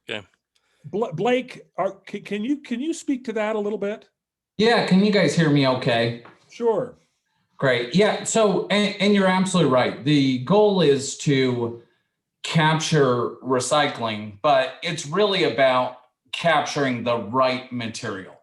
Okay. Blake, can you speak to that a little bit? Yeah, can you guys hear me okay? Sure. Great. Yeah, so, and you're absolutely right. The goal is to capture recycling, but it's really about capturing the right material.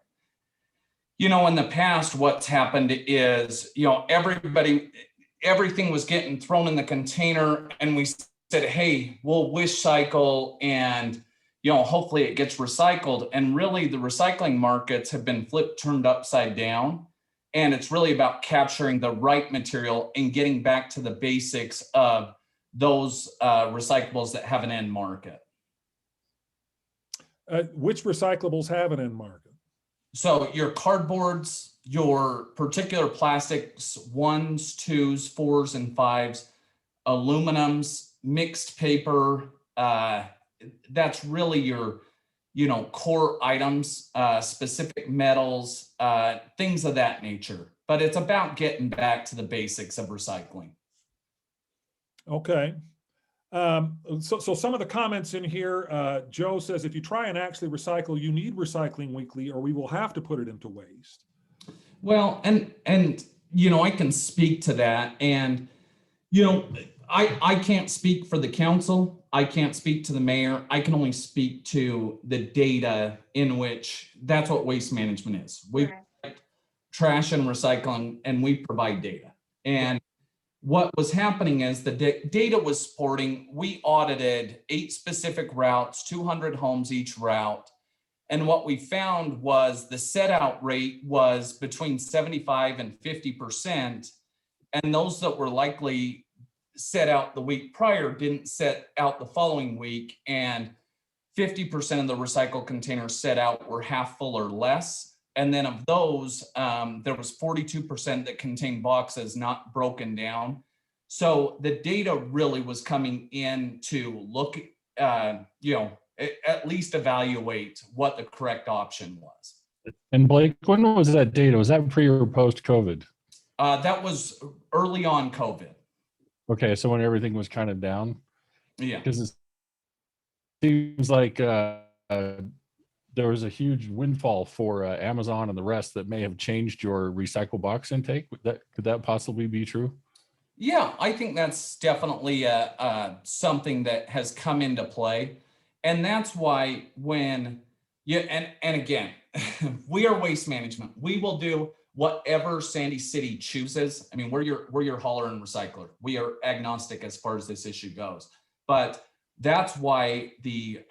In the past, what's happened is, everything was getting thrown in the container, and we said, hey, we'll wish cycle, and hopefully it gets recycled. And really the recycling markets have been turned upside down. And it's really about capturing the right material and getting back to the basics of those recyclables that have an end market. Which recyclables have an end market? So your cardboards, your particular plastics, 1s, 2s, 4s, and 5s, aluminums, mixed paper, that's really your, core items, specific metals, things of that nature. But it's about getting back to the basics of recycling. Okay. So some of the comments in here, Joe says, if you try and actually recycle, you need recycling weekly, or we will have to put it into waste. Well, and I can speak to that. And, I can't speak for the council. I can't speak to the mayor. I can only speak to the data in which that's what waste management is. We provide trash and recycling, and we provide data. And what was happening is the data was supporting, we audited 8 specific routes, 200 homes each route. And what we found was the set out rate was between 75 and 50%. And those that were likely set out the week prior didn't set out the following week. And 50% of the recycled containers set out were half full or less. And then of those, there was 42% that contained boxes not broken down. So the data really was coming in to look, at least evaluate what the correct option was. And Blake, when was that data? Was that pre or post COVID? That was early on COVID. Okay, so when everything was kind of down? Yeah. Because it seems like there was a huge windfall for Amazon and the rest that may have changed your recycle box intake. Could that possibly be true? Yeah, I think that's definitely something that has come into play. And that's why when and again, we are waste management. We will do whatever Sandy City chooses. I mean, we're your hauler and recycler. We are agnostic as far as this issue goes. But that's why the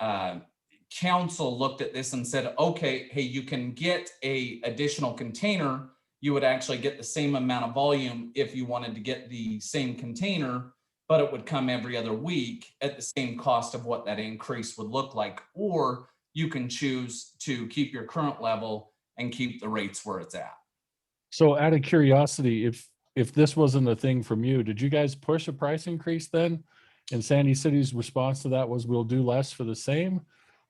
council looked at this and said, okay, hey, you can get a additional container. You would actually get the same amount of volume if you wanted to get the same container, but it would come every other week at the same cost of what that increase would look like. Or you can choose to keep your current level and keep the rates where it's at. So out of curiosity, if this wasn't a thing from you, did you guys push a price increase then? And Sandy City's response to that was, we'll do less for the same?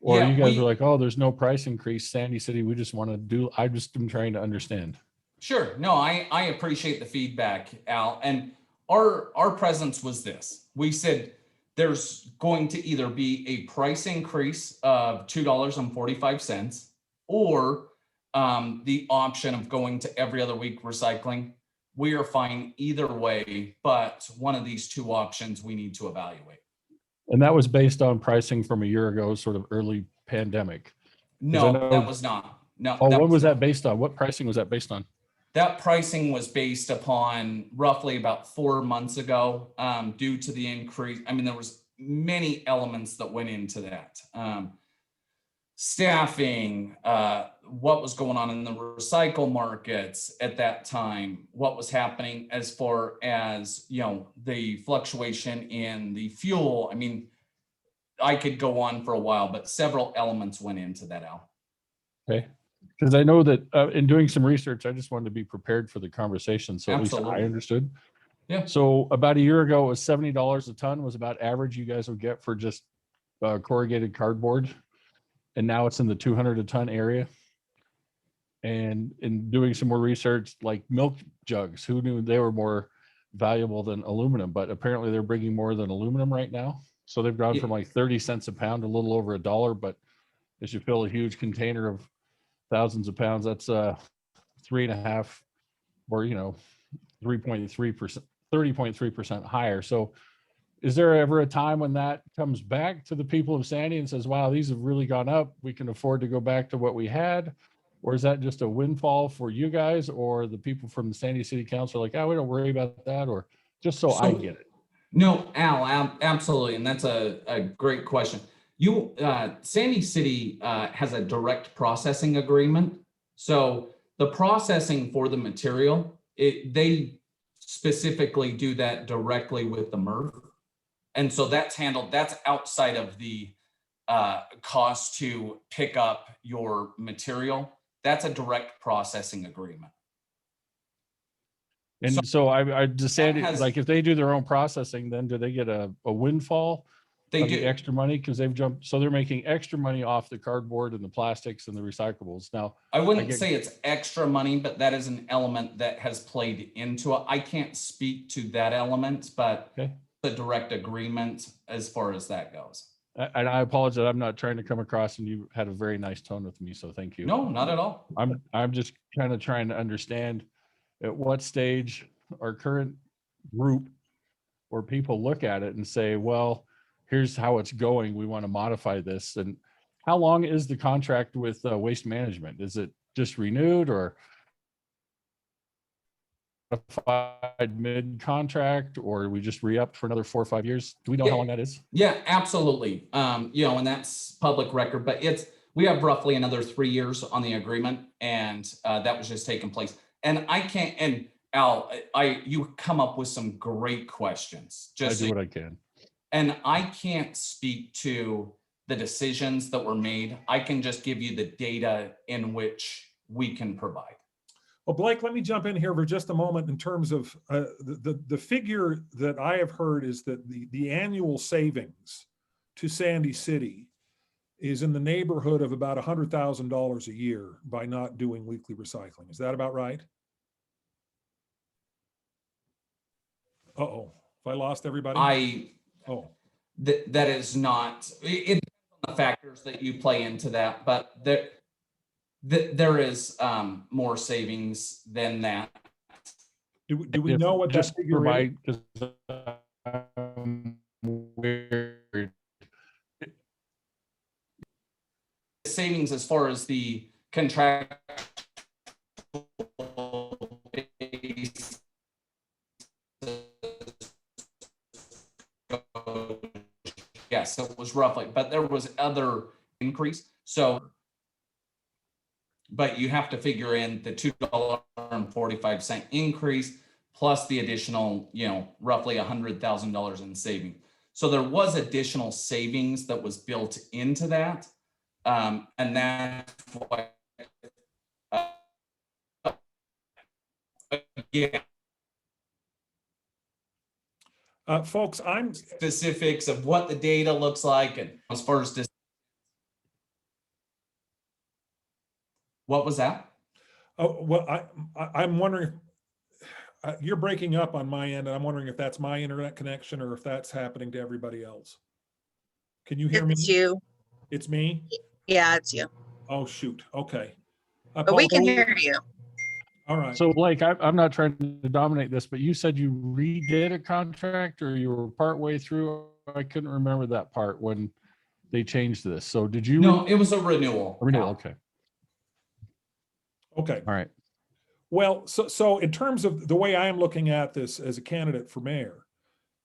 Or you guys were like, oh, there's no price increase, Sandy City, we just want to do, I just am trying to understand. Sure. No, I appreciate the feedback, Al. And our presence was this. We said there's going to either be a price increase of $2.45 or the option of going to every other week recycling. We are fine either way, but one of these two options we need to evaluate. And that was based on pricing from a year ago, sort of early pandemic. No, that was not. No. Oh, what was that based on? What pricing was that based on? That pricing was based upon roughly about 4 months ago, due to the increase. I mean, there was many elements that went into that. Staffing, what was going on in the recycle markets at that time, what was happening as far as, the fluctuation in the fuel. I mean, I could go on for a while, but several elements went into that, Al. Okay. Because I know that in doing some research, I just wanted to be prepared for the conversation. So Absolutely. At least I understood. Yeah. So about a year ago, it was $70 a ton was about average you guys would get for just corrugated cardboard. And now it's in the 200 a ton area. And in doing some more research, like milk jugs, who knew they were more valuable than aluminum, but apparently they're bringing more than aluminum right now. So they've gone Yeah. from like 30 cents a pound, a little over $1, but as you fill a huge container of thousands of pounds, that's 3.5 or 3.3%, 30.3% higher. So is there ever a time when that comes back to the people of Sandy and says, wow, these have really gone up, we can afford to go back to what we had? Or is that just a windfall for you guys, or the people from the Sandy City Council are like, oh, we don't worry about that? Or just so I get it. No, Al, absolutely. And that's a great question. Sandy City has a direct processing agreement. So the processing for the material, they specifically do that directly with the MRF. And so that's handled, that's outside of the cost to pick up your material. That's a direct processing agreement. And so I just said, has- like, if they do their own processing, then do they get a windfall They of the do. extra money? Because they've jumped, so they're making extra money off the cardboard and the plastics and the recyclables. Now, I wouldn't say it's extra money, but that is an element that has played into it. I can't speak to that element, but okay. the direct agreement as far as that goes. And I apologize, I'm not trying to come across, and you had a very nice tone with me, so thank you. No, not at all. I'm just kind of trying to understand at what stage our current group or people look at it and say, well, here's how it's going, we want to modify this. And how long is the contract with Waste Management? Is it just renewed, or modified mid-contract, or we just re-upped for another 4 or 5 years? Do we know how long that is? Yeah, absolutely. And that's public record, but we have roughly another 3 years on the agreement, and that was just taking place. And I can't, and Al, you come up with some great questions. I do what I can. And I can't speak to the decisions that were made. I can just give you the data in which we can provide. Well, Blake, let me jump in here for just a moment in terms of the figure that I have heard is that the annual savings to Sandy City is in the neighborhood of about $100,000 a year by not doing weekly recycling. Is that about right? Uh-oh, if I lost everybody? That is not, it depends on the factors that you play into that, but there is more savings than that. Do we know what that figure is? Savings as far as the contract. Yes, it was roughly, but there was other increase. So, but you have to figure in the $2.45 increase plus the additional, roughly $100,000 in savings. So there was additional savings that was built into that. And that's why, yeah. Folks, I'm specifics of what the data looks like, and as far as what was that? Oh, well, I'm wondering, you're breaking up on my end, and I'm wondering if that's my internet connection or if that's happening to everybody else. Can you hear me? It's you. It's me? Yeah, it's you. Oh, shoot. Okay. But we can hear you. All right. So Blake, I'm not trying to dominate this, but you said you redid a contract, or you were partway through. I couldn't remember that part when they changed this. So did you? No, it was a renewal. Renewal. Okay. Okay. All right. Well, so in terms of the way I am looking at this as a candidate for mayor,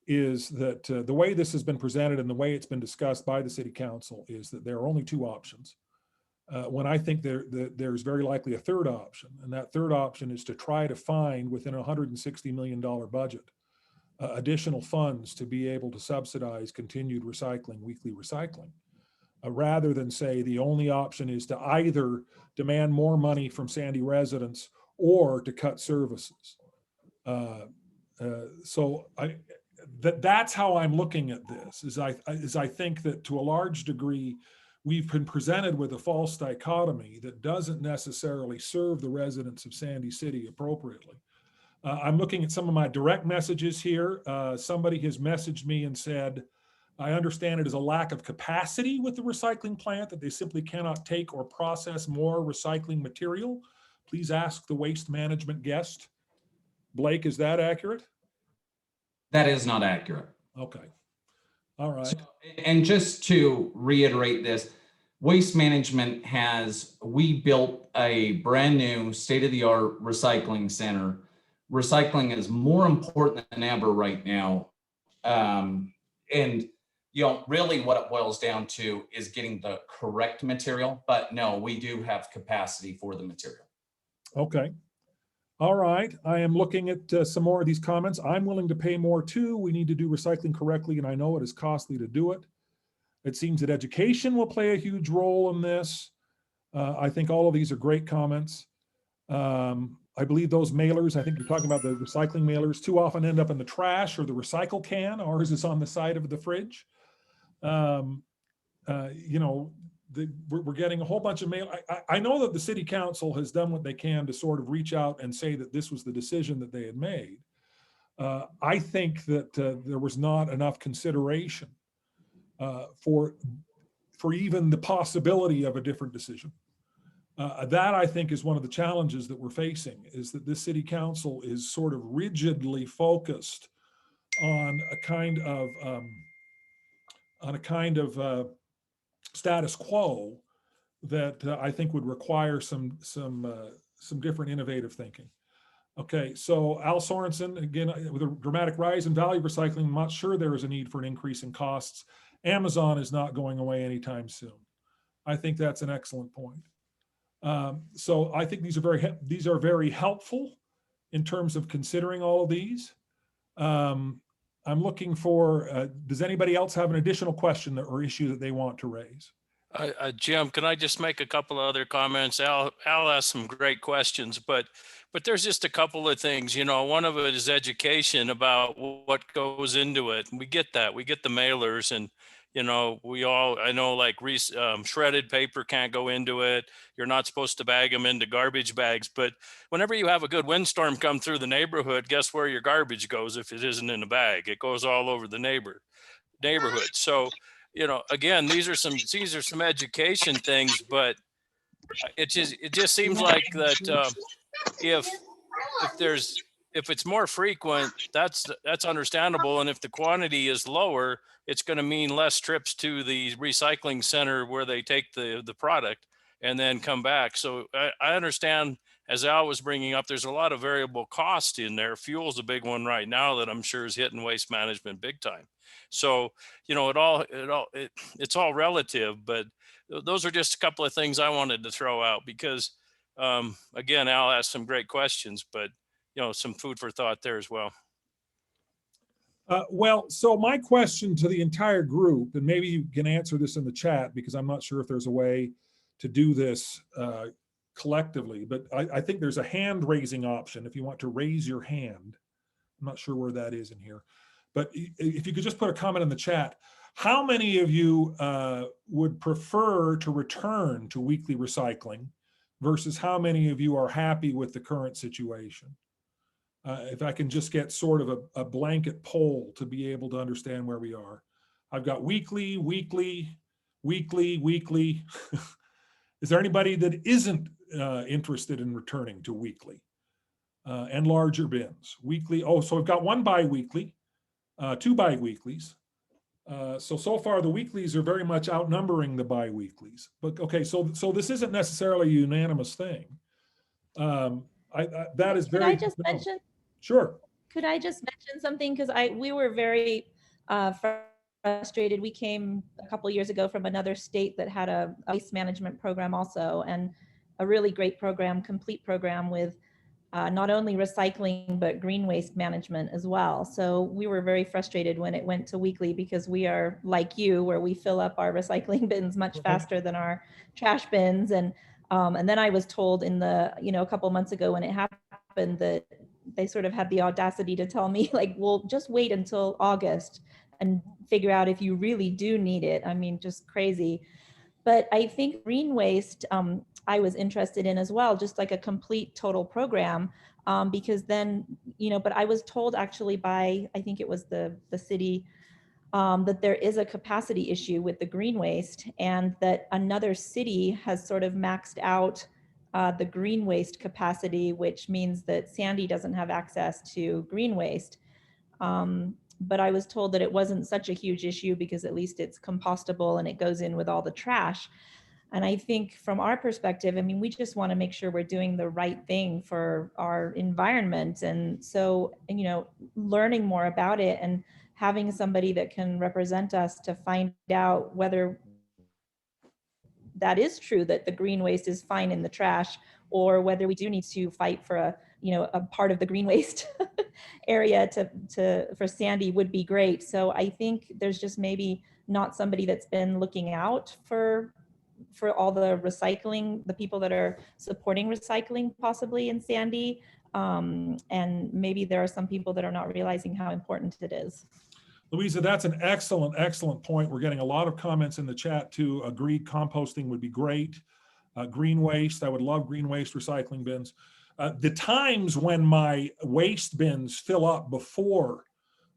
is that the way this has been presented and the way it's been discussed by the city council is that there are only two options. When I think there's very likely a third option, and that third option is to try to find within a $160 million budget additional funds to be able to subsidize continued recycling, weekly recycling, rather than say the only option is to either demand more money from Sandy residents or to cut services. So that's how I'm looking at this. Is I think that to a large degree, we've been presented with a false dichotomy that doesn't necessarily serve the residents of Sandy City appropriately. I'm looking at some of my direct messages here. Somebody has messaged me and said, I understand it is a lack of capacity with the recycling plant, that they simply cannot take or process more recycling material. Please ask the waste management guest. Blake, is that accurate? That is not accurate. Okay. All right. So, and just to reiterate this, Waste Management we built a brand new state-of-the-art recycling center. Recycling is more important than ever right now. And really what it boils down to is getting the correct material, but no, we do have capacity for the material. Okay. All right. I am looking at some more of these comments. I'm willing to pay more too. We need to do recycling correctly, and I know it is costly to do it. It seems that education will play a huge role in this. I think all of these are great comments. I believe those mailers, I think you're talking about the recycling mailers, too often end up in the trash or the recycle can. Ours is on the side of the fridge. We're getting a whole bunch of mail. I know that the city council has done what they can to sort of reach out and say that this was the decision that they had made. I think that there was not enough consideration for even the possibility of a different decision. That I think is one of the challenges that we're facing, is that this city council is sort of rigidly focused on a kind of status quo that I think would require some different innovative thinking. Okay, so Al Sorensen, again, with a dramatic rise in value of recycling, I'm not sure there is a need for an increase in costs. Amazon is not going away anytime soon. I think that's an excellent point. So I think these are very helpful in terms of considering all of these. I'm looking for, does anybody else have an additional question or issue that they want to raise? Jim, can I just make a couple of other comments? Al asked some great questions, but there's just a couple of things. One of it is education about what goes into it. And we get that. We get the mailers, and I know like shredded paper can't go into it. You're not supposed to bag them into garbage bags. But whenever you have a good windstorm come through the neighborhood, guess where your garbage goes if it isn't in a bag? It goes all over the neighborhood. So, again, these are some education things, but it just seems like that if it's more frequent, that's understandable. And if the quantity is lower, it's going to mean less trips to the recycling center where they take the product and then come back. So I understand, as Al was bringing up, there's a lot of variable cost in there. Fuel's a big one right now that I'm sure is hitting Waste Management big time. So, it's all relative, but those are just a couple of things I wanted to throw out because, again, Al asked some great questions, but, some food for thought there as well. Well, so my question to the entire group, and maybe you can answer this in the chat because I'm not sure if there's a way to do this collectively, but I think there's a hand raising option if you want to raise your hand. I'm not sure where that is in here, but if you could just put a comment in the chat, how many of you would prefer to return to weekly recycling versus how many of you are happy with the current situation? If I can just get sort of a blanket poll to be able to understand where we are. I've got weekly. Is there anybody that isn't interested in returning to weekly and larger bins? Weekly, so I've got one bi-weekly, two bi-weeklies. So far the weeklies are very much outnumbering the bi-weeklies. But okay, so this isn't necessarily a unanimous thing. That is very. Could I just mention? Sure. Could I just mention something? Because we were very frustrated. We came a couple of years ago from another state that had a waste management program also, and a really great program, complete program with not only recycling, but green waste management as well. So we were very frustrated when it went to weekly because we are like you, where we fill up our recycling bins much faster than our trash bins. And then I was told a couple months ago when it happened that they sort of had the audacity to tell me like, well, just wait until August and figure out if you really do need it. I mean, just crazy. But I think green waste, I was interested in as well, just like a complete total program, because then, but I was told actually by, I think it was the city that there is a capacity issue with the green waste, and that another city has sort of maxed out the green waste capacity, which means that Sandy doesn't have access to green waste. But I was told that it wasn't such a huge issue because at least it's compostable and it goes in with all the trash. And I think from our perspective, I mean, we just want to make sure we're doing the right thing for our environment. And so, you know, learning more about it and having somebody that can represent us to find out whether that is true, that the green waste is fine in the trash, or whether we do need to fight for a, you know, a part of the green waste area for Sandy would be great. So I think there's just maybe not somebody that's been looking out for all the recycling, the people that are supporting recycling possibly in Sandy. And maybe there are some people that are not realizing how important it is. Louisa, that's an excellent, excellent point. We're getting a lot of comments in the chat too. Agreed, composting would be great. Green waste, I would love green waste recycling bins. The times when my waste bins fill up before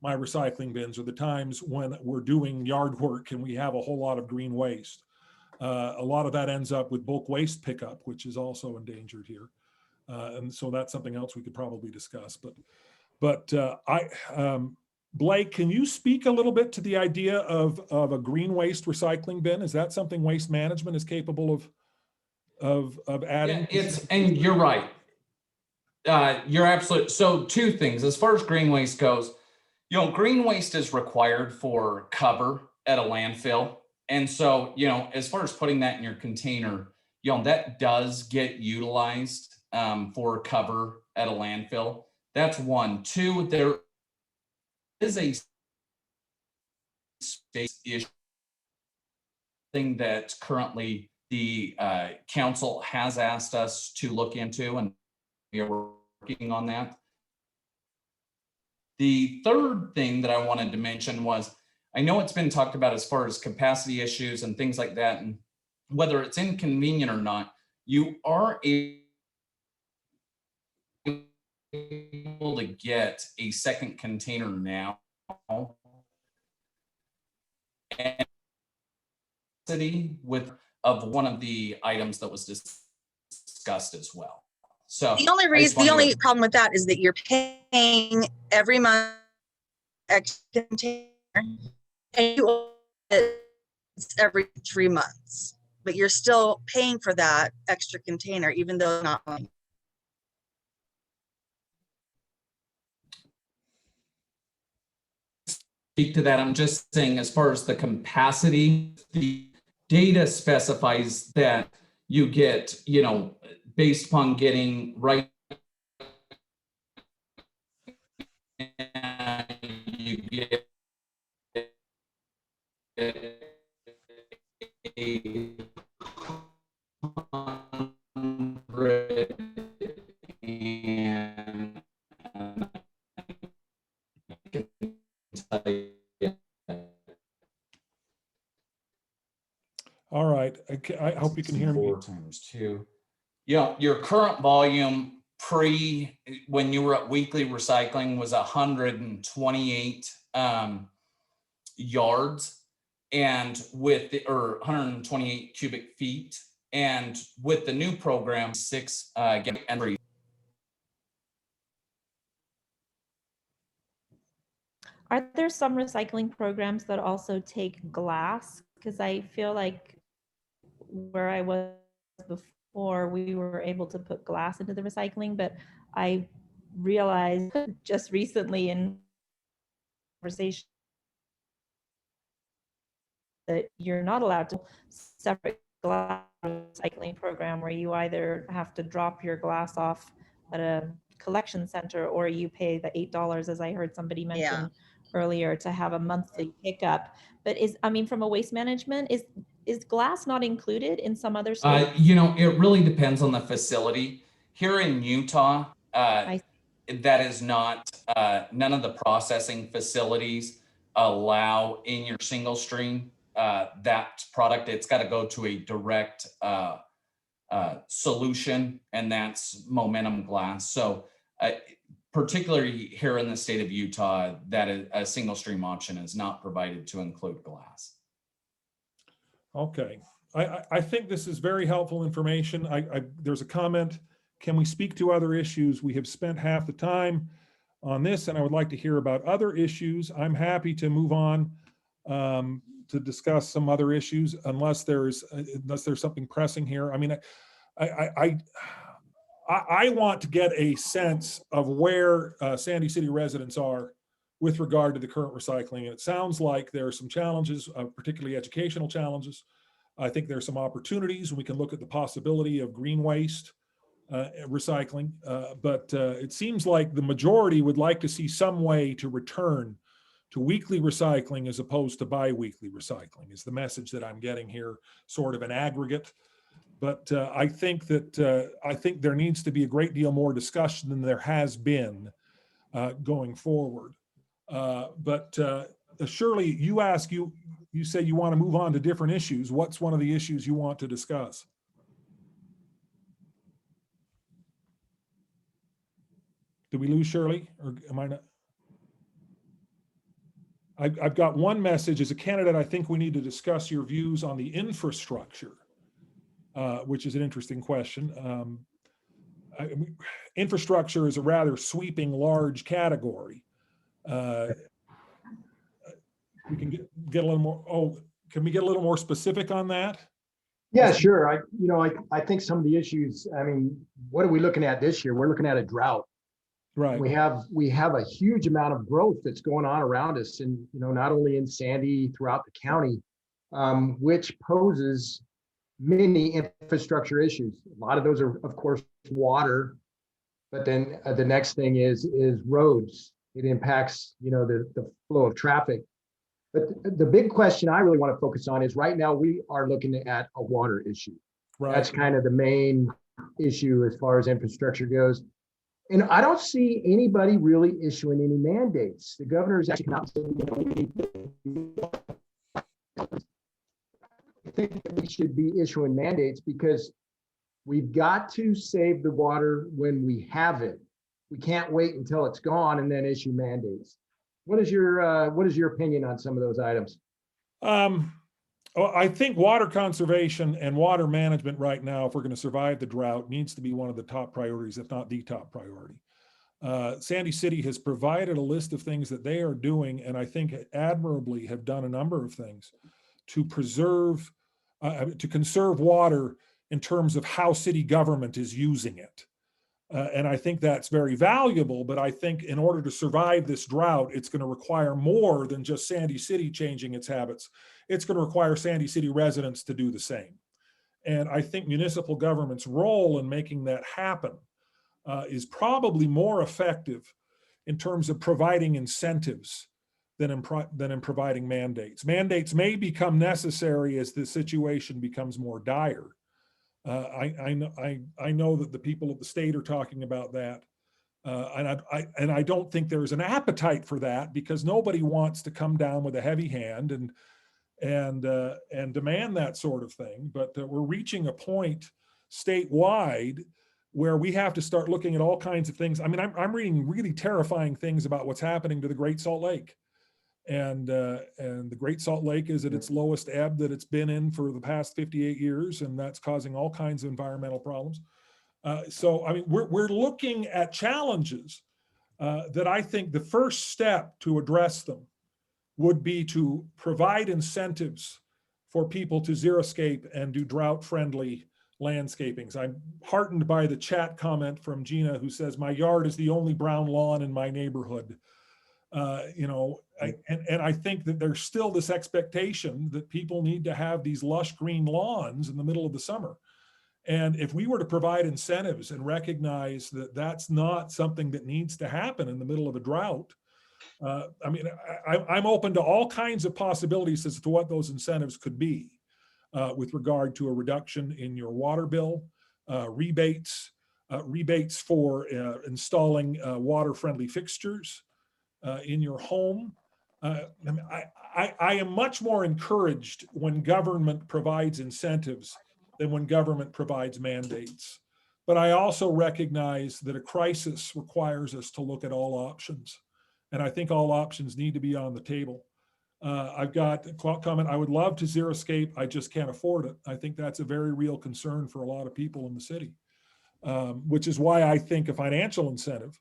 my recycling bins are the times when we're doing yard work and we have a whole lot of green waste. A lot of that ends up with bulk waste pickup, which is also endangered here. And so that's something else we could probably discuss. But Blake, can you speak a little bit to the idea of a green waste recycling bin? Is that something Waste Management is capable of adding? Yeah, and you're right. You're absolutely, so two things. As far as green waste goes, you know, green waste is required for cover at a landfill. And so, you know, as far as putting that in your container, you know, that does get utilized for cover at a landfill. That's one. Two, there is a space issue thing that currently the council has asked us to look into, and we are working on that. The third thing that I wanted to mention was, I know it's been talked about as far as capacity issues and things like that, and whether it's inconvenient or not, you are able to get a second container now. And with of one of the items that was discussed as well. So the only problem with that is that you're paying every month extra container, and you it's every 3 months, but you're still paying for that extra container, even though it's not one. Speak to that. I'm just saying, as far as the capacity, the data specifies that you get, you know, based upon getting right, you get All right, I hope you can hear me. 4 times 2. Yeah, your current volume when you were at weekly recycling was 128 yards, and with or 128 cubic feet, and with the new program 6 and Are there some recycling programs that also take glass? Because I feel like where I was before, we were able to put glass into the recycling, but I realized just recently in conversation that you're not allowed to separate glass recycling program, where you either have to drop your glass off at a collection center or you pay the $8, as I heard somebody mention earlier, to have a monthly pickup. But from a Waste Management, is glass not included in some other states? you know, it really depends on the facility. Here in Utah, that is not, none of the processing facilities allow in your single stream that product. It's got to go to a direct solution, and that's momentum glass. So particularly here in the state of Utah, that a single stream option is not provided to include glass. Okay, I think this is very helpful information. There's a comment, can we speak to other issues? We have spent half the time on this, and I would like to hear about other issues. I'm happy to move on to discuss some other issues unless there's something pressing here. I mean, I want to get a sense of where Sandy City residents are with regard to the current recycling. And it sounds like there are some challenges, particularly educational challenges. I think there are some opportunities. We can look at the possibility of green waste recycling, but it seems like the majority would like to see some way to return to weekly recycling as opposed to bi-weekly recycling is the message that I'm getting here, sort of an aggregate. But I think there needs to be a great deal more discussion than there has been going forward. But Shirley, you say you want to move on to different issues. What's one of the issues you want to discuss? Did we lose Shirley, or am I not? I've got one message. As a candidate, I think we need to discuss your views on the infrastructure, which is an interesting question. Infrastructure is a rather sweeping, large category. We can get a little more. Oh, can we get a little more specific on that? Yeah, sure. I think some of the issues, I mean, what are we looking at this year? We're looking at a drought. Right. We have a huge amount of growth that's going on around us, and not only in Sandy, throughout the county, which poses many infrastructure issues. A lot of those are, of course, water, but then the next thing is roads. It impacts the flow of traffic. But the big question I really want to focus on is right now we are looking at a water issue. Right. That's kind of the main issue as far as infrastructure goes. And I don't see anybody really issuing any mandates. The governor is actually not saying I think that we should be issuing mandates because we've got to save the water when we have it. We can't wait until it's gone and then issue mandates. What is your opinion on some of those items? I think water conservation and water management right now, if we're going to survive the drought, needs to be one of the top priorities, if not the top priority. Sandy City has provided a list of things that they are doing, and I think admirably have done a number of things to preserve, to conserve water in terms of how city government is using it. And I think that's very valuable, but I think in order to survive this drought, it's going to require more than just Sandy City changing its habits. It's going to require Sandy City residents to do the same. And I think municipal government's role in making that happen is probably more effective in terms of providing incentives than in providing mandates. Mandates may become necessary as the situation becomes more dire. I know that the people of the state are talking about that, and I don't think there's an appetite for that because nobody wants to come down with a heavy hand and demand that sort of thing. But we're reaching a point statewide where we have to start looking at all kinds of things. I mean, I'm reading really terrifying things about what's happening to the Great Salt Lake. And the Great Salt Lake is at its lowest ebb that it's been in for the past 58 years, and that's causing all kinds of environmental problems. So, I mean, we're looking at challenges that I think the first step to address them would be to provide incentives for people to xeriscape and do drought-friendly landscapings. I'm heartened by the chat comment from Gina, who says, "My yard is the only brown lawn in my neighborhood." And I think that there's still this expectation that people need to have these lush green lawns in the middle of the summer. And if we were to provide incentives and recognize that that's not something that needs to happen in the middle of a drought, I mean, I'm open to all kinds of possibilities as to what those incentives could be with regard to a reduction in your water bill, rebates for installing water-friendly fixtures in your home. I am much more encouraged when government provides incentives than when government provides mandates. But I also recognize that a crisis requires us to look at all options. And I think all options need to be on the table. I've got a comment. I would love to zero-scape. I just can't afford it. I think that's a very real concern for a lot of people in the city, which is why I think a financial incentive,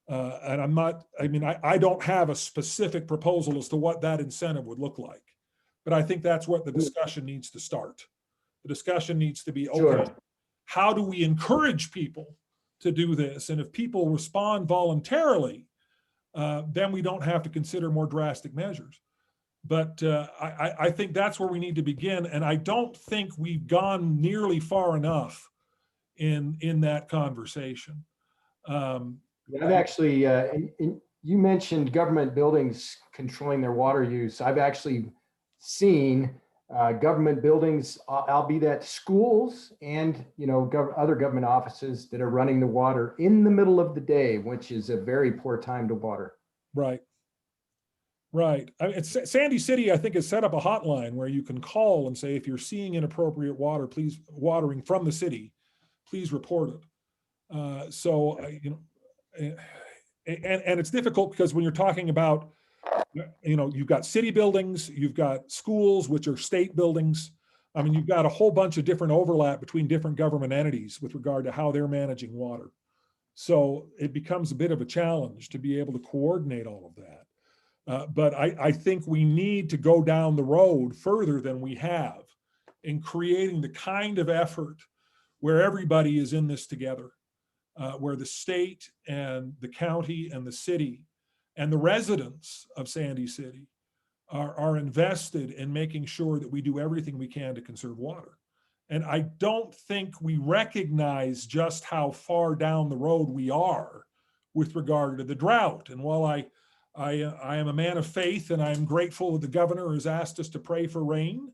and I'm not, I mean, I don't have a specific proposal as to what that incentive would look like, but I think that's what the discussion needs to start. The discussion needs to be, okay, Sure. how do we encourage people to do this? And if people respond voluntarily, then we don't have to consider more drastic measures. But I think that's where we need to begin. And I don't think we've gone nearly far enough in that conversation. I've actually, you mentioned government buildings controlling their water use. I've actually seen government buildings, I'll be that schools and, you know, other government offices that are running the water in the middle of the day, which is a very poor time to water. Right. Right. I mean, Sandy City, I think, has set up a hotline where you can call and say, if you're seeing inappropriate water, please, watering from the city, please report it. So, you know, and it's difficult because when you're talking about, you know, you've got city buildings, you've got schools, which are state buildings. I mean, you've got a whole bunch of different overlap between different government entities with regard to how they're managing water. So it becomes a bit of a challenge to be able to coordinate all of that. But I think we need to go down the road further than we have in creating the kind of effort where everybody is in this together, where the state and the county and the city and the residents of Sandy City are invested in making sure that we do everything we can to conserve water. And I don't think we recognize just how far down the road we are with regard to the drought. And while I am a man of faith, and I'm grateful that the governor has asked us to pray for rain.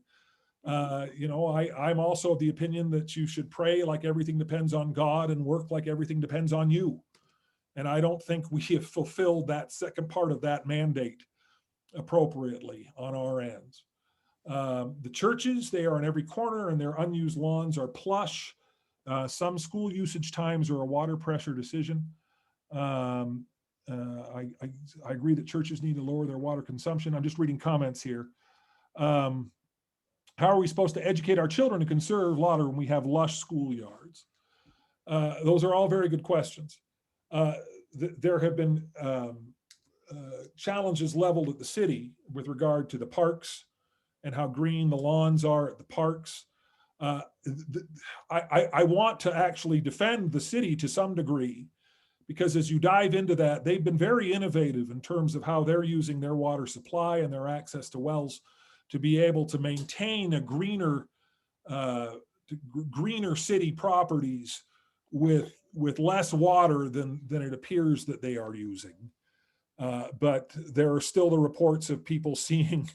You know, I'm also of the opinion that you should pray like everything depends on God and work like everything depends on you. And I don't think we have fulfilled that second part of that mandate appropriately on our ends. The churches, they are in every corner and their unused lawns are plush. Some school usage times are a water pressure decision. I agree that churches need to lower their water consumption. I'm just reading comments here. How are we supposed to educate our children to conserve water when we have lush schoolyards? Those are all very good questions. There have been challenges leveled at the city with regard to the parks and how green the lawns are at the parks. I want to actually defend the city to some degree, because as you dive into that, they've been very innovative in terms of how they're using their water supply and their access to wells to be able to maintain a greener city properties with less water than it appears that they are using. But there are still the reports of people seeing,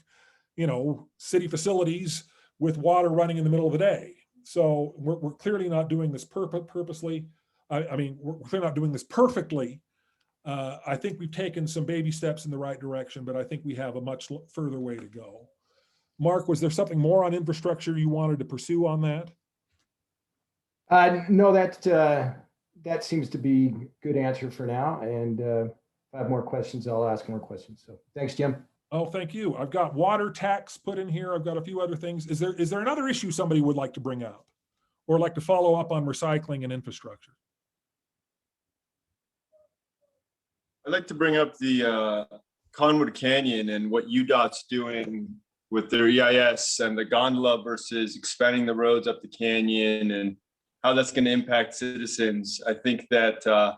you know, city facilities with water running in the middle of the day. So we're clearly not doing this purposely. I mean, we're clearly not doing this perfectly. I think we've taken some baby steps in the right direction, but I think we have a much further way to go. Mark, was there something more on infrastructure you wanted to pursue on that? No, that seems to be a good answer for now. And if I have more questions, I'll ask more questions. So thanks, Jim. Oh, thank you. I've got water tax put in here. I've got a few other things. Is there another issue somebody would like to bring up or like to follow up on recycling and infrastructure? I'd like to bring up the Cottonwood Canyon and what UDOT's doing with their EIS and the gondola versus expanding the roads up the canyon and how that's going to impact citizens. I think that a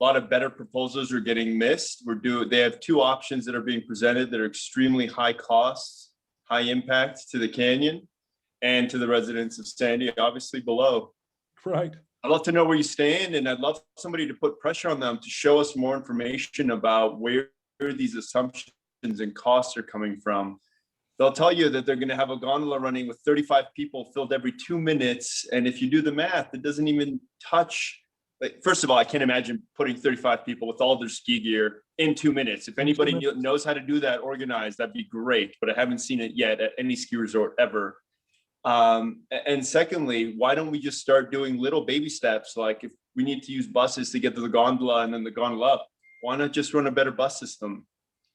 lot of better proposals are getting missed. They have two options that are being presented that are extremely high costs, high impact to the canyon and to the residents of Sandy, obviously below. Right. I'd love to know where you stand, and I'd love somebody to put pressure on them to show us more information about where these assumptions and costs are coming from. They'll tell you that they're going to have a gondola running with 35 people filled every 2 minutes. And if you do the math, it doesn't even touch. Like, first of all, I can't imagine putting 35 people with all their ski gear in 2 minutes. If anybody knows how to do that organized, that'd be great. But I haven't seen it yet at any ski resort ever. And secondly, why don't we just start doing little baby steps? Like if we need to use buses to get to the gondola and then the gondola up, why not just run a better bus system?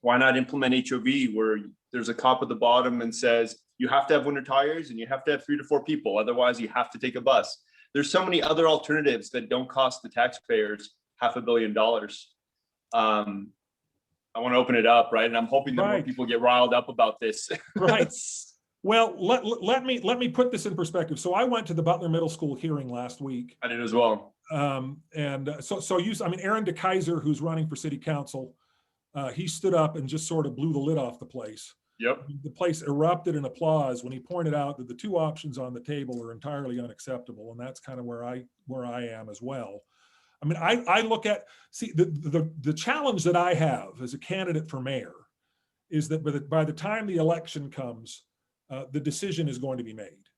Why not implement HOV where there's a cop at the bottom and says, you have to have winter tires and you have to have 3 to 4 people. Otherwise you have to take a bus. There's so many other alternatives that don't cost the taxpayers $500 million. I want to open it up, right? And I'm hoping that more people get riled up about this. Right. Well, let me put this in perspective. So I went to the Butler Middle School hearing last week. I did as well. Aaron DeKaiser, who's running for city council, he stood up and just sort of blew the lid off the place. Yep. The place erupted in applause when he pointed out that the 2 options on the table are entirely unacceptable, and that's kind of where I am as well. I mean, I look at, see, the challenge that I have as a candidate for mayor is that by the time the election comes, the decision is going to be made.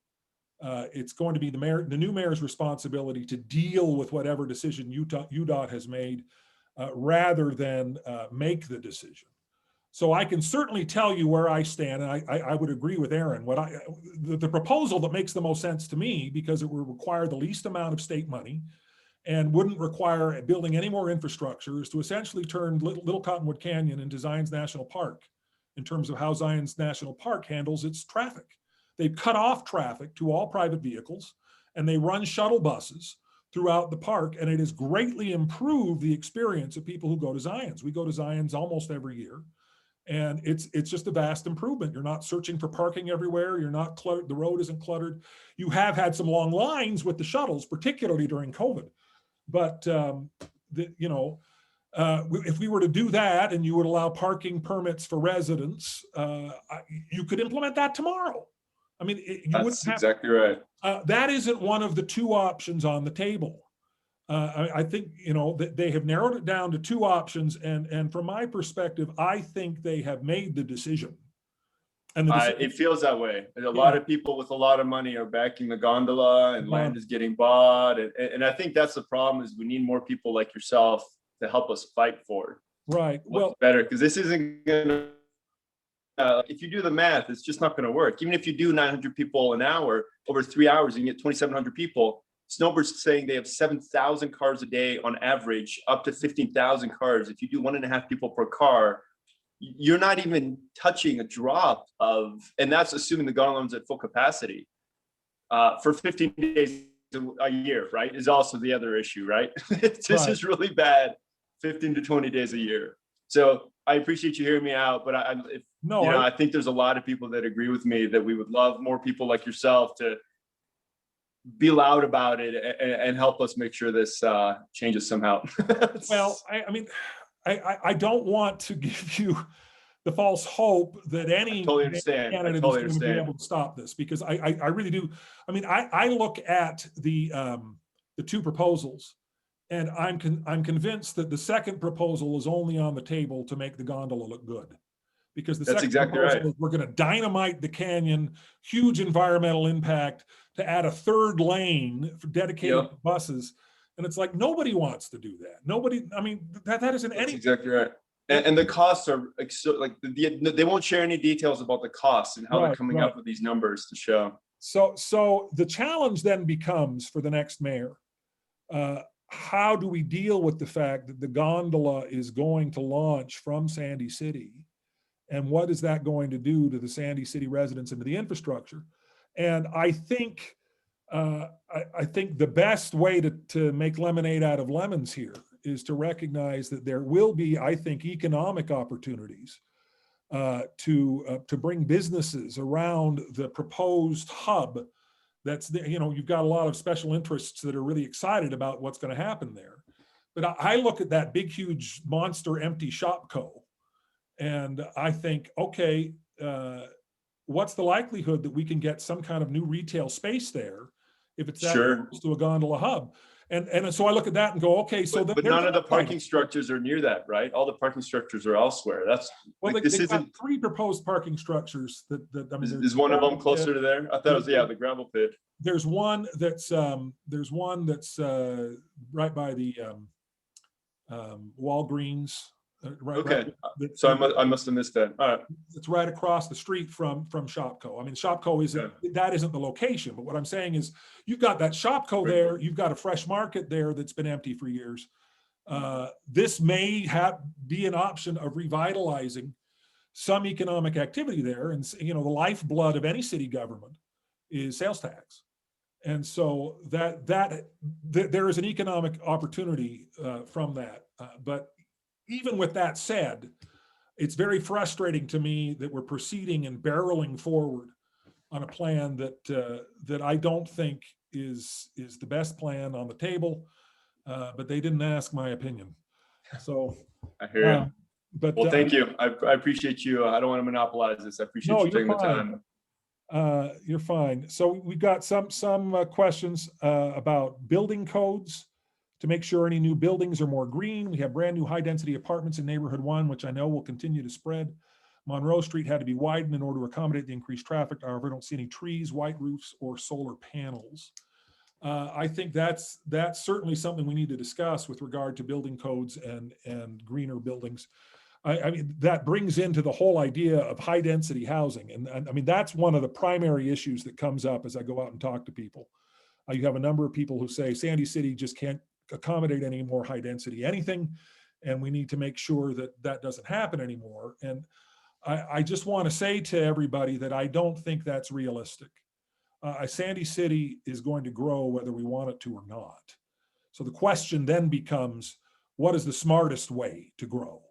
It's going to be the new mayor's responsibility to deal with whatever decision UDOT has made, rather than make the decision. So I can certainly tell you where I stand, and I would agree with Aaron. The proposal that makes the most sense to me, because it would require the least amount of state money and wouldn't require building any more infrastructure, is to essentially turn Little Cottonwood Canyon into Zion's National Park in terms of how Zion's National Park handles its traffic. They've cut off traffic to all private vehicles, and they run shuttle buses throughout the park, and it has greatly improved the experience of people who go to Zion's. We go to Zion's almost every year, and it's just a vast improvement. You're not searching for parking everywhere. You're not cluttered. The road isn't cluttered. You have had some long lines with the shuttles, particularly during COVID. But if we were to do that and you would allow parking permits for residents, you could implement that tomorrow. I mean, that's exactly right. That isn't one of the 2 options on the table. I think, that they have narrowed it down to 2 options. And from my perspective, I think they have made the decision. And it feels that way. And a lot of people with a lot of money are backing the gondola, and land is getting bought. And I think that's the problem, is we need more people like yourself to help us fight for it. Right. Well, better, because this isn't going to, if you do the math, it's just not going to work. Even if you do 900 people an hour, over 3 hours, you can get 2,700 people. Snowbird's saying they have 7,000 cars a day on average, up to 15,000 cars. If you do 1.5 people per car, you're not even touching a drop of, and that's assuming the gondola's at full capacity, for 15 days a year, right? Is also the other issue, right? This is really bad, 15 to 20 days a year. So I appreciate you hearing me out, but I think there's a lot of people that agree with me that we would love more people like yourself to be loud about it and help us make sure this changes somehow. Well, I don't want to give you the false hope that any candidate is going to be able to stop this, because I really do. I mean, I look at the 2 proposals, and I'm convinced that the second proposal is only on the table to make the gondola look good, because the second proposal is we're going to dynamite the canyon, huge environmental impact, to add a 3rd lane for dedicated buses. And it's like, nobody wants to do that. Nobody, I mean, that isn't any. Exactly right. And the costs are like, they won't share any details about the costs and how they're coming up with these numbers to show. So the challenge then becomes for the next mayor, how do we deal with the fact that the gondola is going to launch from Sandy City? And what is that going to do to the Sandy City residents and to the infrastructure? And I think the best way to make lemonade out of lemons here is to recognize that there will be, I think, economic opportunities to bring businesses around the proposed hub. That's you've got a lot of special interests that are really excited about what's going to happen there. But I look at that big, huge monster empty shopco, and I think, okay, what's the likelihood that we can get some kind of new retail space there if it's that close to a gondola hub? And so I look at that and go, okay, so but none of the parking structures are near that, right? All the parking structures are elsewhere. That's this isn't 3 proposed parking structures that I mean, is one of them closer to there? I thought it was the gravel pit. There's one that's right by the Walgreens. Okay, so I must have missed that. All right. It's right across the street from Shopco. I mean, Shopco isn't, that isn't the location, but what I'm saying is you've got that Shopco there, you've got a fresh market there that's been empty for years. This may be an option of revitalizing some economic activity there. And, you know, the lifeblood of any city government is sales tax. And so there is an economic opportunity from that. But even with that said, it's very frustrating to me that we're proceeding and barreling forward on a plan that I don't think is the best plan on the table. But they didn't ask my opinion. So I hear you. But well, thank you. I appreciate you. I don't want to monopolize this. I appreciate you taking the time. You're fine. So we got some questions about building codes to make sure any new buildings are more green. We have brand new high density apartments in neighborhood 1, which I know will continue to spread. Monroe Street had to be widened in order to accommodate the increased traffic. However, I don't see any trees, white roofs, or solar panels. I think that's certainly something we need to discuss with regard to building codes and greener buildings. I mean, that brings into the whole idea of high density housing. And I mean, that's one of the primary issues that comes up as I go out and talk to people. You have a number of people who say Sandy City just can't accommodate any more high density anything. And we need to make sure that that doesn't happen anymore. And I just want to say to everybody that I don't think that's realistic. Sandy City is going to grow whether we want it to or not. So the question then becomes, what is the smartest way to grow?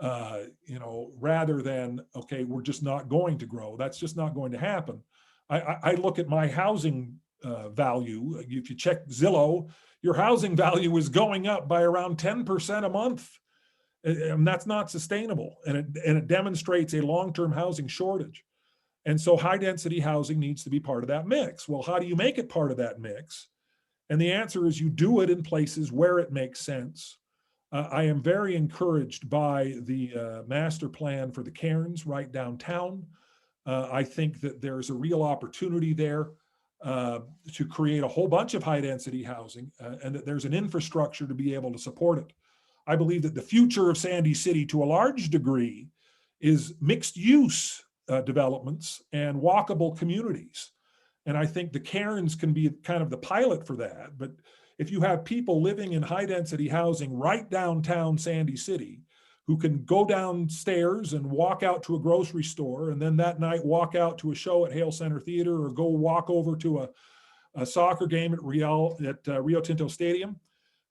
You know, rather than, okay, we're just not going to grow. That's just not going to happen. I look at my housing value. If you check Zillow, your housing value is going up by around 10% a month. And that's not sustainable. And it demonstrates a long-term housing shortage. And so high density housing needs to be part of that mix. Well, how do you make it part of that mix? And the answer is you do it in places where it makes sense. I am very encouraged by the master plan for the cairns right downtown. I think that there's a real opportunity there to create a whole bunch of high density housing and that there's an infrastructure to be able to support it. I believe that the future of Sandy City to a large degree is mixed use developments and walkable communities. And I think the cairns can be kind of the pilot for that. But if you have people living in high density housing right downtown Sandy City who can go downstairs and walk out to a grocery store and then that night walk out to a show at Hale Center Theater or go walk over to a soccer game at Rio Tinto Stadium,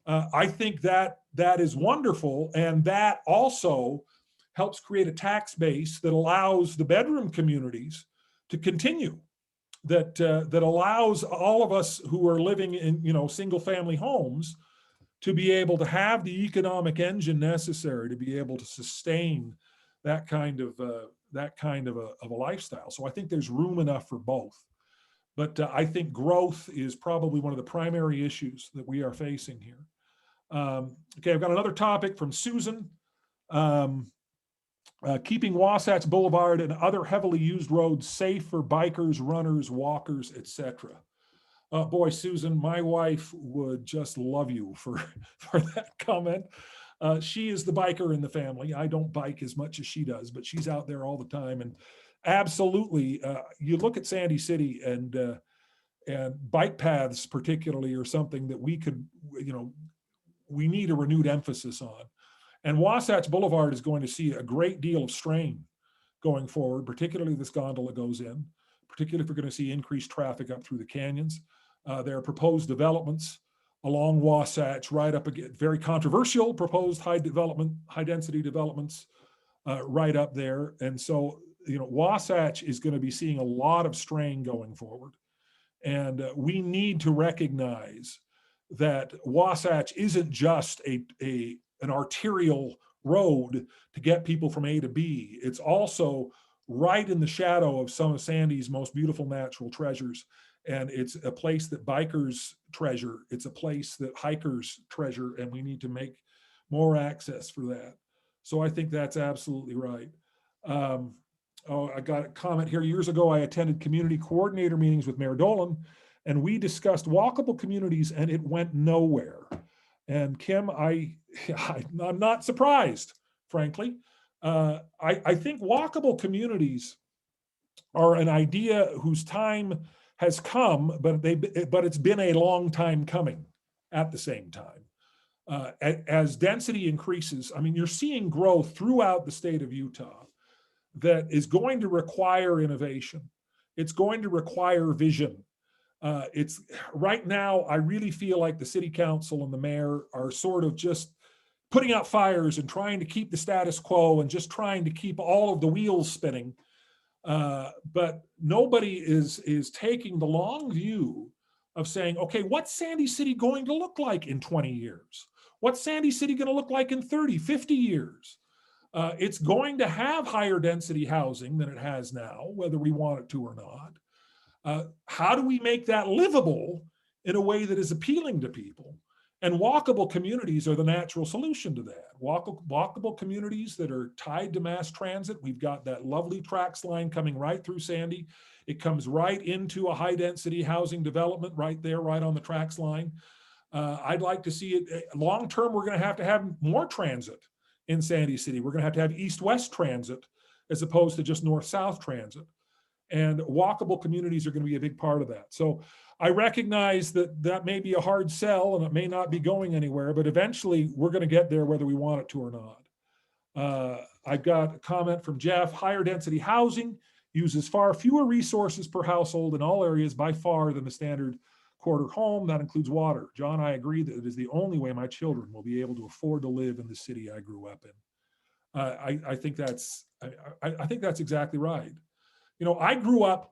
I think that is wonderful. And that also helps create a tax base that allows the bedroom communities to continue, that allows all of us who are living in, you know, single family homes to be able to have the economic engine necessary to be able to sustain that kind of a lifestyle. So I think there's room enough for both. But I think growth is probably one of the primary issues that we are facing here. Okay, I've got another topic from Susan. Keeping Wasatch Boulevard and other heavily used roads safe for bikers, runners, walkers, etc. Boy, Susan, my wife would just love you for that comment. She is the biker in the family. I don't bike as much as she does, but she's out there all the time. And absolutely, you look at Sandy City and bike paths particularly are something that we could, you know, we need a renewed emphasis on. And Wasatch Boulevard is going to see a great deal of strain going forward, particularly this gondola goes in, particularly if we're going to see increased traffic up through the canyons. There are proposed developments along Wasatch right up against very controversial proposed high density developments right up there. And so, you know, Wasatch is going to be seeing a lot of strain going forward. And we need to recognize that Wasatch isn't just an arterial road to get people from A to B. It's also right in the shadow of some of Sandy's most beautiful natural treasures. And it's a place that bikers treasure. It's a place that hikers treasure, and we need to make more access for that. So I think that's absolutely right. I got a comment here. Years ago, I attended community coordinator meetings with Mayor Dolan, and we discussed walkable communities, and it went nowhere. And Kim, I'm not surprised frankly. I think walkable communities are an idea whose time has come, but it's been a long time coming at the same time. As density increases, I mean, you're seeing growth throughout the state of Utah that is going to require innovation. It's going to require vision. It's right now, I really feel like the city council and the mayor are sort of just putting out fires and trying to keep the status quo and just trying to keep all of the wheels spinning. But nobody is taking the long view of saying, okay, what's Sandy City going to look like in 20 years? What's Sandy City going to look like in 30, 50 years? It's going to have higher density housing than it has now, whether we want it to or not. How do we make that livable in a way that is appealing to people? And walkable communities are the natural solution to that. Walkable communities that are tied to mass transit. We've got that lovely tracks line coming right through Sandy. It comes right into a high density housing development right there, right on the tracks line. I'd like to see it long term. We're going to have more transit in Sandy City. We're going to have east-west transit as opposed to just north-south transit. And walkable communities are going to be a big part of that. So I recognize that may be a hard sell and it may not be going anywhere, but eventually we're going to get there whether we want it to or not. I've got a comment from Jeff. Higher density housing uses far fewer resources per household in all areas by far than the standard quarter home. That includes water. John, I agree that it is the only way my children will be able to afford to live in the city I grew up in. I think that's exactly right. You know, I grew up,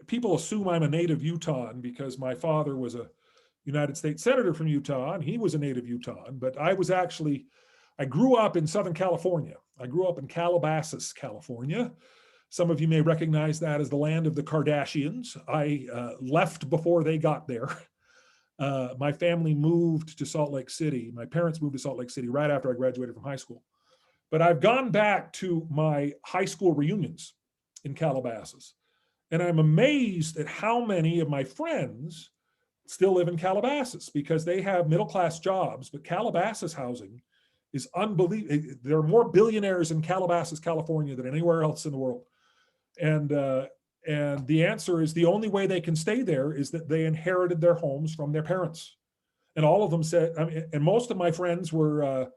people assume I'm a native Utahn because my father was a United States Senator from Utah and he was a native Utahn, but I grew up in Southern California. I grew up in Calabasas, California. Some of you may recognize that as the land of the Kardashians. I left before they got there. My family moved to Salt Lake City. My parents moved to Salt Lake City right after I graduated from high school. But I've gone back to my high school reunions in Calabasas. And I'm amazed at how many of my friends still live in Calabasas because they have middle-class jobs, but Calabasas housing is unbelievable. There are more billionaires in Calabasas, California than anywhere else in the world. And the answer is the only way they can stay there is that they inherited their homes from their parents. And all of them said, I mean, and most of my friends were,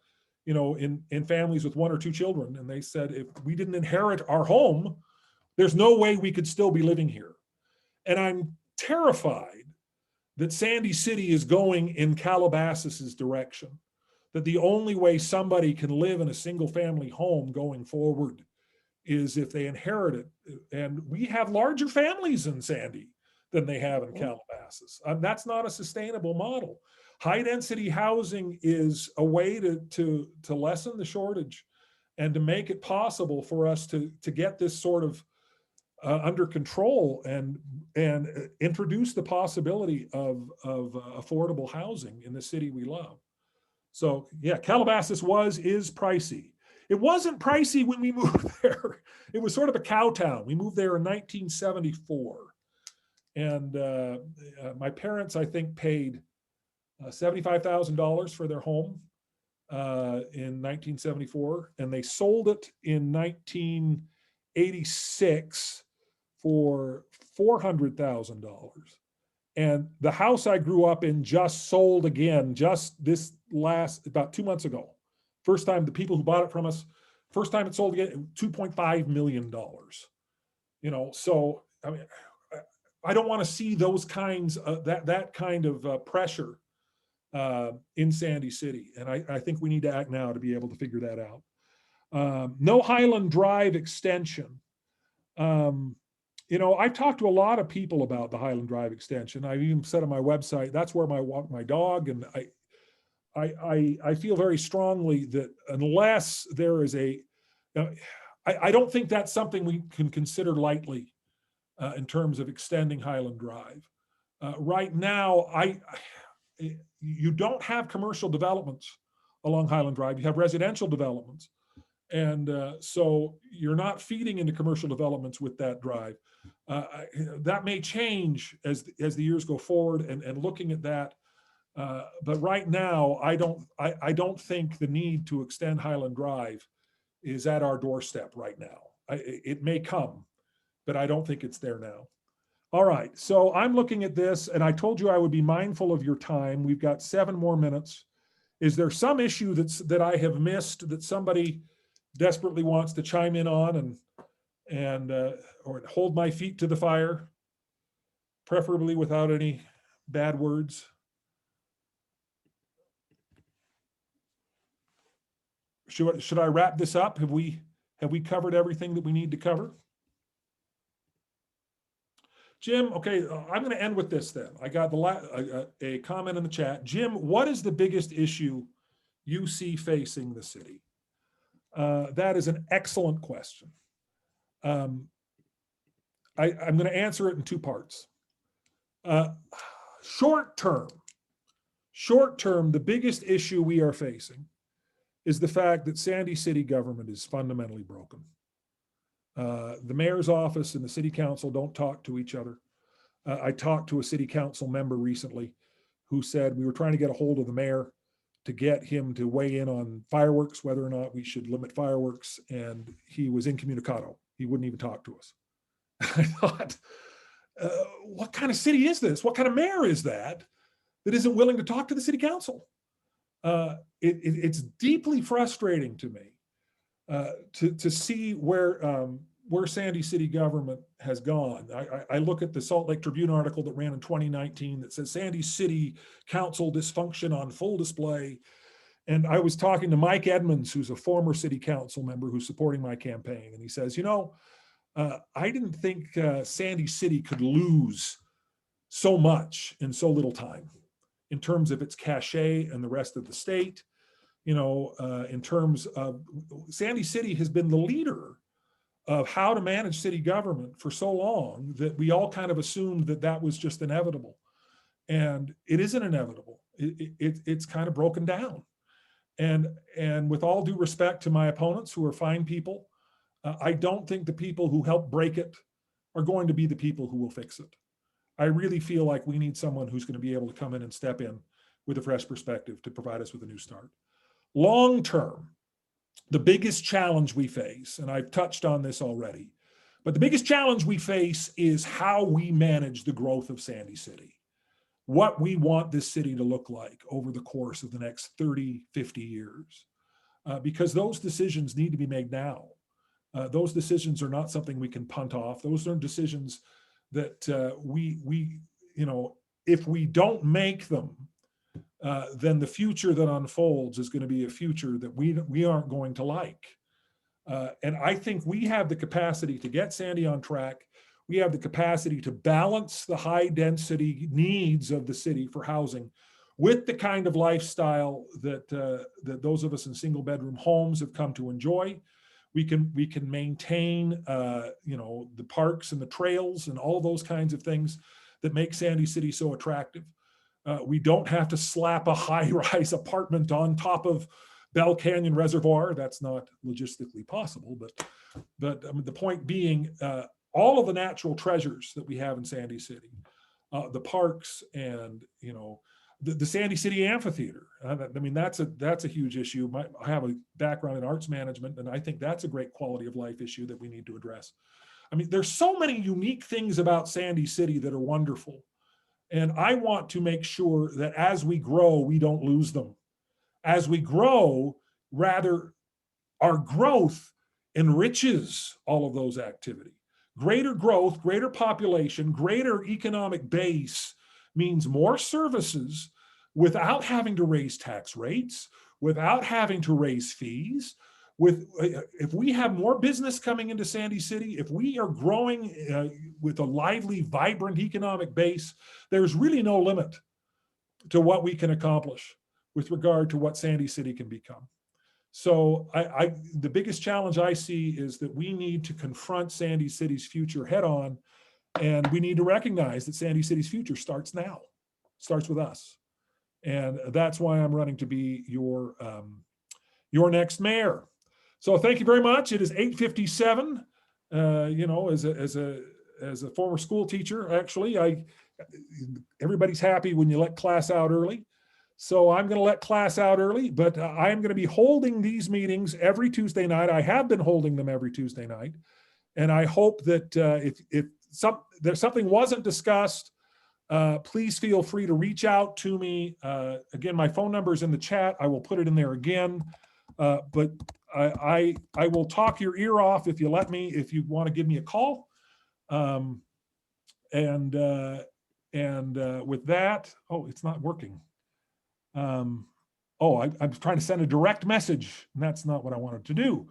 in families with 1 or 2 children. And they said, if we didn't inherit our home, there's no way we could still be living here. And I'm terrified that Sandy City is going in Calabasas's direction, that the only way somebody can live in a single family home going forward is if they inherit it. And we have larger families in Sandy than they have in Calabasas. That's not a sustainable model. High density housing is a way to lessen the shortage and to make it possible for us to get this sort of under control and introduce the possibility of affordable housing in the city we love. So yeah, Calabasas is pricey. It wasn't pricey when we moved there. It was sort of a cow town. We moved there in 1974. And my parents, I think, paid $75,000 for their home in 1974. And they sold it in 1986 for $400,000. And the house I grew up in just sold again, just about 2 months ago. First time the people who bought it from us, first time it sold again, $2.5 million. So I mean, I don't want to see those kinds of that kind of pressure in Sandy City, and I think we need to act now to be able to figure that out. No Highland Drive extension. I've talked to a lot of people about the Highland Drive extension. I even said on my website that's where I walk my dog, and I feel very strongly that unless there is I don't think that's something we can consider lightly in terms of extending Highland Drive. Right now, you don't have commercial developments along Highland Drive. You have residential developments. And so you're not feeding into commercial developments with that drive. That may change as the years go forward, and looking at that But right now, I don't think the need to extend Highland Drive is at our doorstep right now. It may come, but I don't think it's there now. All right, so I'm looking at this, and I told you I would be mindful of your time. We've got 7 more minutes. Is there some issue that I have missed that somebody desperately wants to chime in on and or hold my feet to the fire, preferably without any bad words? Should I wrap this up? Have we covered everything that we need to cover? Jim, okay, I'm going to end with this then. I got a comment in the chat. Jim, what is the biggest issue you see facing the city? That is an excellent question. I'm going to answer it in 2 parts. Short term, the biggest issue we are facing is the fact that Sandy City government is fundamentally broken. The mayor's office and the city council don't talk to each other. I talked to a city council member recently who said we were trying to get a hold of the mayor to get him to weigh in on fireworks, whether or not we should limit fireworks, and he was incommunicado. He wouldn't even talk to us. I thought, what kind of city is this? What kind of mayor is that isn't willing to talk to the city council? It's deeply frustrating to me to see where Sandy City government has gone. I look at the Salt Lake Tribune article that ran in 2019 that says Sandy City Council dysfunction on full display. And I was talking to Mike Edmonds, who's a former city council member who's supporting my campaign. And he says, I didn't think Sandy City could lose so much in so little time in terms of its cachet and the rest of the state. In terms of Sandy City has been the leader of how to manage city government for so long that we all kind of assumed that was just inevitable. And it isn't inevitable. It's kind of broken down. And with all due respect to my opponents, who are fine people, I don't think the people who help break it are going to be the people who will fix it. I really feel like we need someone who's going to be able to come in and step in with a fresh perspective to provide us with a new start. Long term, the biggest challenge we face, and I've touched on this already, but the biggest challenge we face is how we manage the growth of Sandy City, what we want this city to look like over the course of the next 30, 50 years, because those decisions need to be made now. Those decisions are not something we can punt off. Those are decisions that if we don't make them, then the future that unfolds is going to be a future that we aren't going to like. And I think we have the capacity to get Sandy on track. We have the capacity to balance the high density needs of the city for housing with the kind of lifestyle that those of us in single bedroom homes have come to enjoy. We can maintain the parks and the trails and all those kinds of things that make Sandy City so attractive. We don't have to slap a high-rise apartment on top of Bell Canyon Reservoir. That's not logistically possible, but the point being, all of the natural treasures that we have in Sandy City, the parks and the Sandy City Amphitheater. That's a huge issue. I have a background in arts management, and I think that's a great quality of life issue that we need to address. There's so many unique things about Sandy City that are wonderful. And I want to make sure that as we grow, we don't lose them. As we grow, rather, our growth enriches all of those activity. Greater growth, greater population, greater economic base means more services without having to raise tax rates, without having to raise fees. If we have more business coming into Sandy City, if we are growing with a lively, vibrant economic base, there's really no limit to what we can accomplish with regard to what Sandy City can become. So the biggest challenge I see is that we need to confront Sandy City's future head on, and we need to recognize that Sandy City's future starts now, starts with us. And that's why I'm running to be your next mayor. So thank you very much. It is 8:57. As a former school teacher, actually, everybody's happy when you let class out early. So I'm going to let class out early, but I'm going to be holding these meetings every Tuesday night. I have been holding them every Tuesday night. And I hope that if there's something wasn't discussed, please feel free to reach out to me. Again, my phone number is in the chat. I will put it in there again. But I will talk your ear off if you let me, if you want to give me a call. And with that, oh, it's not working. I'm trying to send a direct message, and that's not what I wanted to do.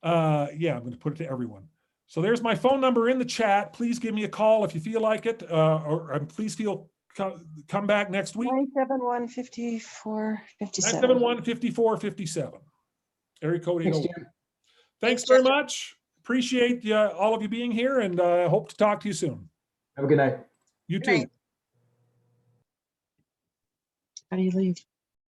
Yeah, I'm going to put it to everyone. So there's my phone number in the chat. Please give me a call if you feel like it, or please come back next week. 971-5457. 971-5457. Area code Thanks, 801. Jim. Thanks very much. Appreciate all of you being here, and I hope to talk to you soon. Have a good night. You Good too. night. How do you leave?